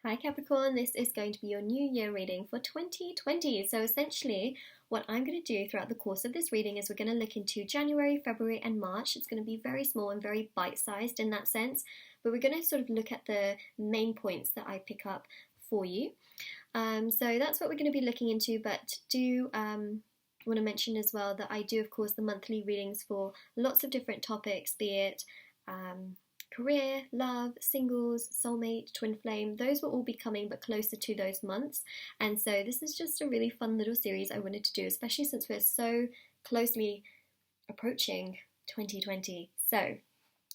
Hi Capricorn, this is going to be your New Year reading for 2020. So essentially, what I'm going to do throughout the course of this reading is we're going to look into January, February and March. It's going to be very small and very bite-sized in that sense, but we're going to sort of look at the main points that I pick up for you. So that's what we're going to be looking into, but do want to mention as well that I do, of course, the monthly readings for lots of different topics, be it career, love, singles, soulmate, twin flame. Those will all be coming but closer to those months, and so this is just a really fun little series I wanted to do, especially since we're so closely approaching 2020. So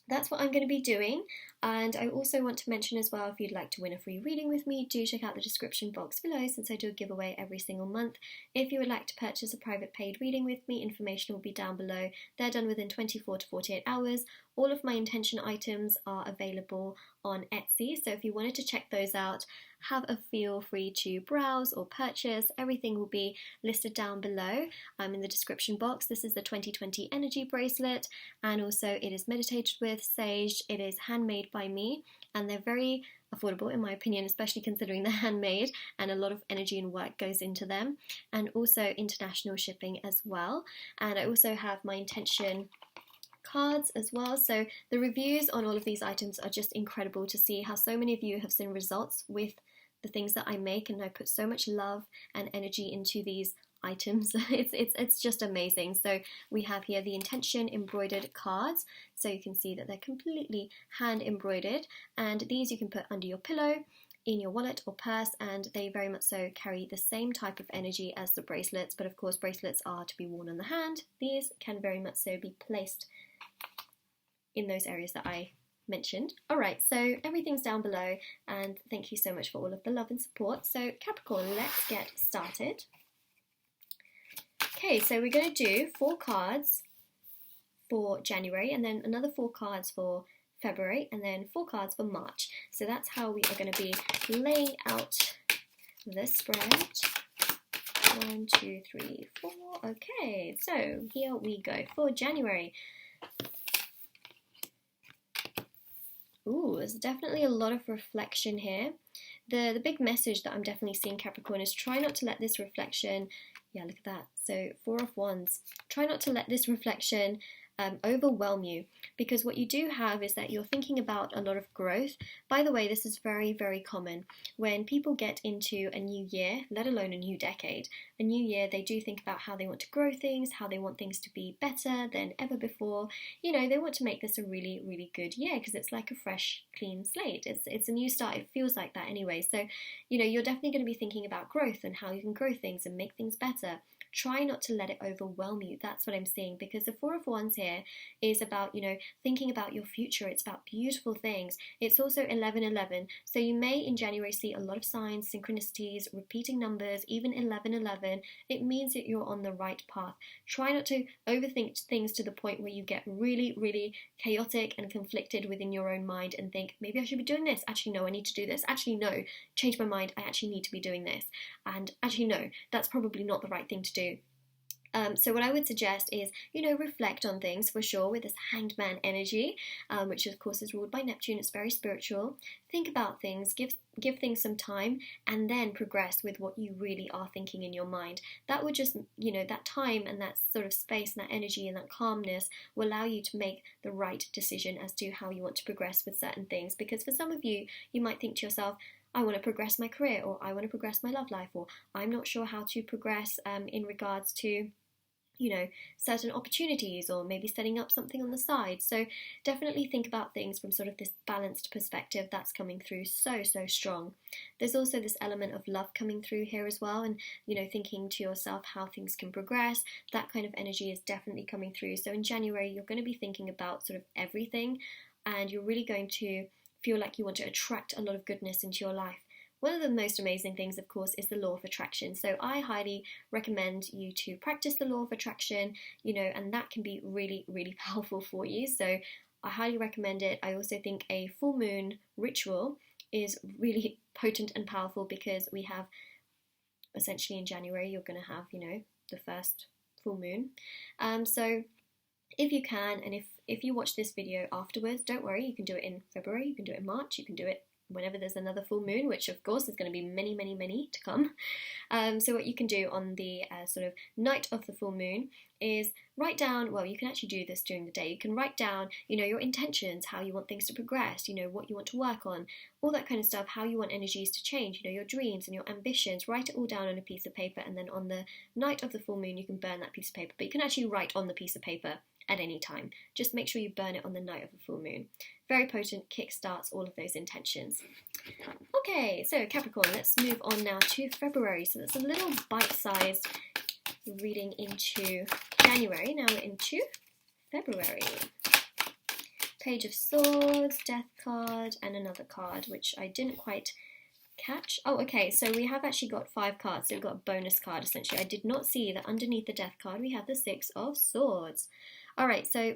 that's what I'm going to be doing. And I also want to mention as well, if you'd like to win a free reading with me, do check out the description box below, since I do a giveaway every single month. If you would like to purchase a private paid reading with me, information will be down below. They're done within 24 to 48 hours. All of my intention items are available on Etsy, so if you wanted to check those out, feel free to browse or purchase. Everything will be listed down below in the description box. This is the 2020 energy bracelet, and also it is meditated with, saged, it is handmade by me, and they're very affordable in my opinion, especially considering they're handmade and a lot of energy and work goes into them, and also international shipping as well. And I also have my intention cards as well. So the reviews on all of these items are just incredible to see how so many of you have seen results with the things that I make, and I put so much love and energy into these items. It's just amazing. So we have here the intention embroidered cards, so you can see that they're completely hand embroidered, and these you can put under your pillow, in your wallet or purse, and they very much so carry the same type of energy as the bracelets, but of course bracelets are to be worn on the hand. These can very much so be placed in those areas that I mentioned. Alright, so everything's down below, and thank you so much for all of the love and support. So Capricorn, let's get started. Okay, so we're going to do 4 cards for January, and then another 4 cards for February, and then 4 cards for March. So that's how we are going to be laying out the spread. 1, 2, 3, 4. Okay, so here we go for January. Ooh, there's definitely a lot of reflection here. The big message that I'm definitely seeing, Capricorn, is try not to let this reflection, yeah, look at that. So 4 of Wands. Try not to let this reflection overwhelm you, because what you do have is that you're thinking about a lot of growth. By the way, this is very, very common when people get into a new year, let alone a new decade. A new year, they do think about how they want to grow things, how they want things to be better than ever before. You know, they want to make this a really, really good year because it's like a fresh, clean slate. It's a new start. It feels like that anyway. So, you know, you're definitely going to be thinking about growth and how you can grow things and make things better. Try not to let it overwhelm you. That's what I'm seeing, because the 4 of Wands here is about, you know, thinking about your future. It's about beautiful things. It's also 1111, so you may in January see a lot of signs, synchronicities, repeating numbers, even 1111. It means that you're on the right path. Try not to overthink things to the point where you get really, really chaotic and conflicted within your own mind and think, maybe I should be doing this. Actually, no, I need to do this. Actually, no, change my mind. I actually need to be doing this. And actually, no, that's probably not the right thing to do. So what I would suggest is, you know, reflect on things for sure with this Hanged Man energy, which of course is ruled by Neptune. It's very spiritual. Think about things, give things some time, and then progress with what you really are thinking in your mind. That would just, you know, that time and that sort of space and that energy and that calmness will allow you to make the right decision as to how you want to progress with certain things. Because for some of you, you might think to yourself, I want to progress my career, or I want to progress my love life, or I'm not sure how to progress in regards to, you know, certain opportunities, or maybe setting up something on the side. So definitely think about things from sort of this balanced perspective. That's coming through so strong. There's also this element of love coming through here as well, and, you know, thinking to yourself how things can progress. That kind of energy is definitely coming through. So in January, you're going to be thinking about sort of everything, and you're really going to feel like you want to attract a lot of goodness into your life. One of the most amazing things, of course, is the law of attraction. So I highly recommend you to practice the law of attraction, you know, and that can be really, really powerful for you. So I highly recommend it. I also think a full moon ritual is really potent and powerful, because we have, essentially in January, you're going to have, you know, the first full moon. So if you can, and if you watch this video afterwards, don't worry, you can do it in February, you can do it in March, you can do it whenever there's another full moon, which of course is going to be many, many, many to come. So what you can do on the sort of night of the full moon is write down, well, you can actually do this during the day. You can write down, your intentions, how you want things to progress, what you want to work on, all that kind of stuff, how you want energies to change, your dreams and your ambitions. Write it all down on a piece of paper, and then on the night of the full moon, you can burn that piece of paper. But you can actually write on the piece of paper at any time. Just make sure you burn it on the night of the full moon. Very potent, kickstarts all of those intentions. Okay, so Capricorn, let's move on now to February. So that's a little bite-sized reading into January. Now we're into February. Page of Swords, Death card, and another card, which I didn't quite catch. Oh, okay, so we have actually got 5 cards, so we've got a bonus card, essentially. I did not see that underneath the Death card we have the 6 of Swords. Alright, so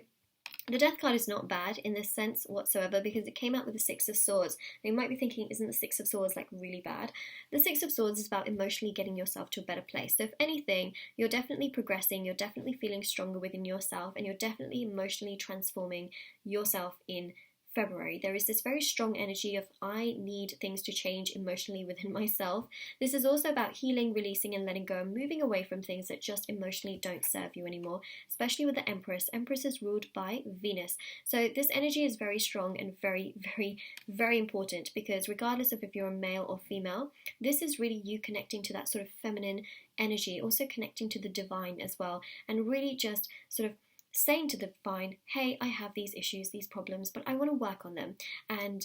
the Death card is not bad in this sense whatsoever, because it came out with the 6 of Swords. Now, you might be thinking, isn't the 6 of Swords like really bad? The 6 of Swords is about emotionally getting yourself to a better place. So if anything, you're definitely progressing, you're definitely feeling stronger within yourself, and you're definitely emotionally transforming yourself in February. There is this very strong energy of I need things to change emotionally within myself. This is also about healing, releasing and letting go and moving away from things that just emotionally don't serve you anymore, especially with the Empress. Empress is ruled by Venus. So this energy is very strong and very, very, very important, because regardless of if you're a male or female, this is really you connecting to that sort of feminine energy, also connecting to the divine as well, and really just sort of saying to the divine, hey, I have these issues, these problems, but I want to work on them, and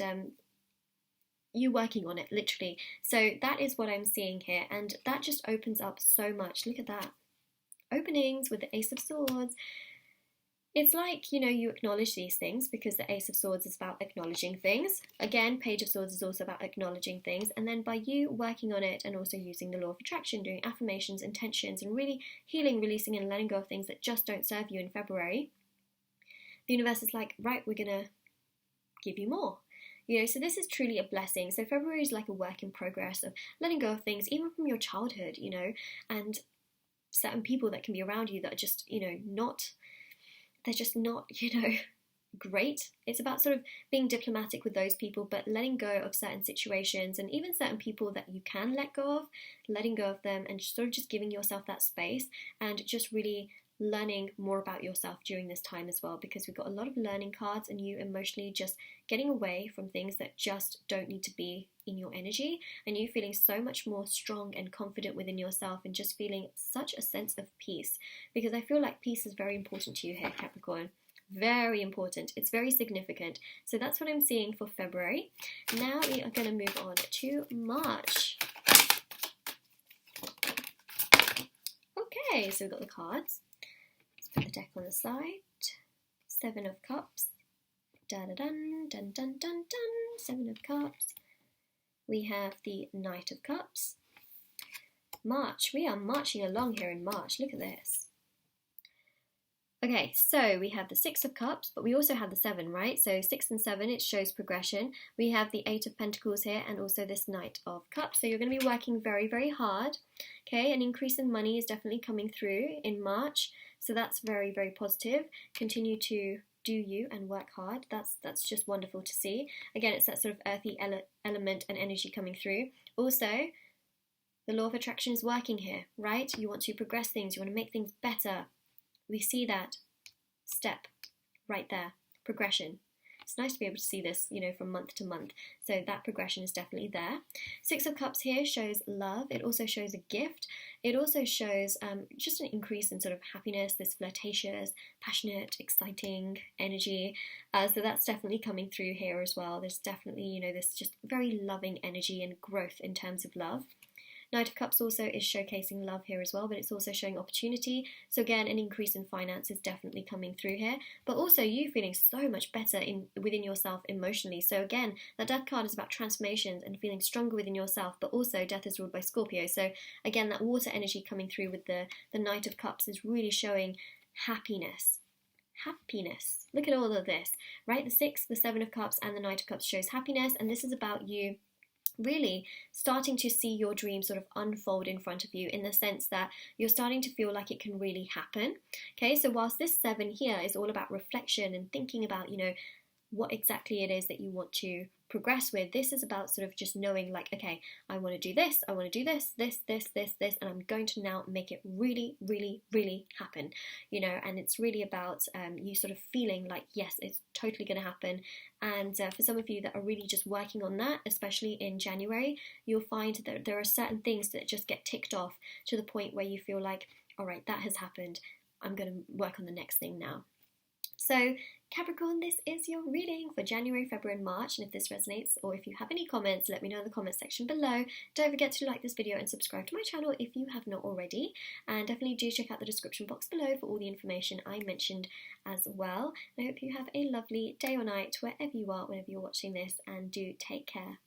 you working on it, literally. So that is what I'm seeing here, and that just opens up so much. Look at that. Openings with the Ace of Swords. It's like, you acknowledge these things, because the Ace of Swords is about acknowledging things. Again, Page of Swords is also about acknowledging things. And then by you working on it and also using the law of attraction, doing affirmations, intentions, and really healing, releasing, and letting go of things that just don't serve you in February, the universe is like, right, we're going to give you more. So this is truly a blessing. So February is like a work in progress of letting go of things, even from your childhood, and certain people that can be around you that are just, they're just not, great. It's about sort of being diplomatic with those people, but letting go of certain situations and even certain people that you can let go of, letting go of them, and sort of just giving yourself that space and just really learning more about yourself during this time as well, because we've got a lot of learning cards and you emotionally just getting away from things that just don't need to be in your energy, and you feeling so much more strong and confident within yourself, and just feeling such a sense of peace, because I feel like peace is very important to you here, Capricorn. Very important. It's very significant. So that's what I'm seeing for February. Now we are going to move on to March. Okay, so we've got the cards. Let's put the deck on the side. 7 of Cups. Da-da-dun, dun, dun, dun, dun. 7 of Cups. We have the Knight of Cups. March. We are marching along here in March. Look at this. Okay, so we have the 6 of Cups, but we also have the 7, right? So 6 and 7, it shows progression. We have the 8 of Pentacles here, and also this Knight of Cups. So you're going to be working very, very hard. Okay, an increase in money is definitely coming through in March. So that's very, very positive. Continue to do you and work hard. That's just wonderful to see. Again, it's that sort of earthy element and energy coming through. Also, the law of attraction is working here, right? You want to progress things. You want to make things better. We see that step right there, progression. It's nice to be able to see this, from month to month. So that progression is definitely there. 6 of Cups here shows love. It also shows a gift. It also shows just an increase in sort of happiness, this flirtatious, passionate, exciting energy. So that's definitely coming through here as well. There's definitely, this just very loving energy and growth in terms of love. Knight of Cups also is showcasing love here as well, but it's also showing opportunity. So again, an increase in finance is definitely coming through here, but also you feeling so much better within yourself emotionally. So again, that Death card is about transformations and feeling stronger within yourself, but also Death is ruled by Scorpio. So again, that water energy coming through with the Knight of Cups is really showing happiness. Happiness. Look at all of this, right? The 6, the 7 of Cups, and the Knight of Cups shows happiness, and this is about you really starting to see your dream sort of unfold in front of you, in the sense that you're starting to feel like it can really happen. Okay, so whilst this 7 here is all about reflection and thinking about, what exactly it is that you want to progress with. This is about sort of just knowing, like, okay, I want to do this, I want to do this, and I'm going to now make it really, really, really happen, you know. And it's really about you sort of feeling like, yes, it's totally going to happen. And for some of you that are really just working on that, especially in January, you'll find that there are certain things that just get ticked off to the point where you feel like, all right, that has happened, I'm going to work on the next thing now. So Capricorn, this is your reading for January, February and March, and if this resonates or if you have any comments, let me know in the comment section below. Don't forget to like this video and subscribe to my channel if you have not already, and definitely do check out the description box below for all the information I mentioned as well. I hope you have a lovely day or night wherever you are, whenever you're watching this, and do take care.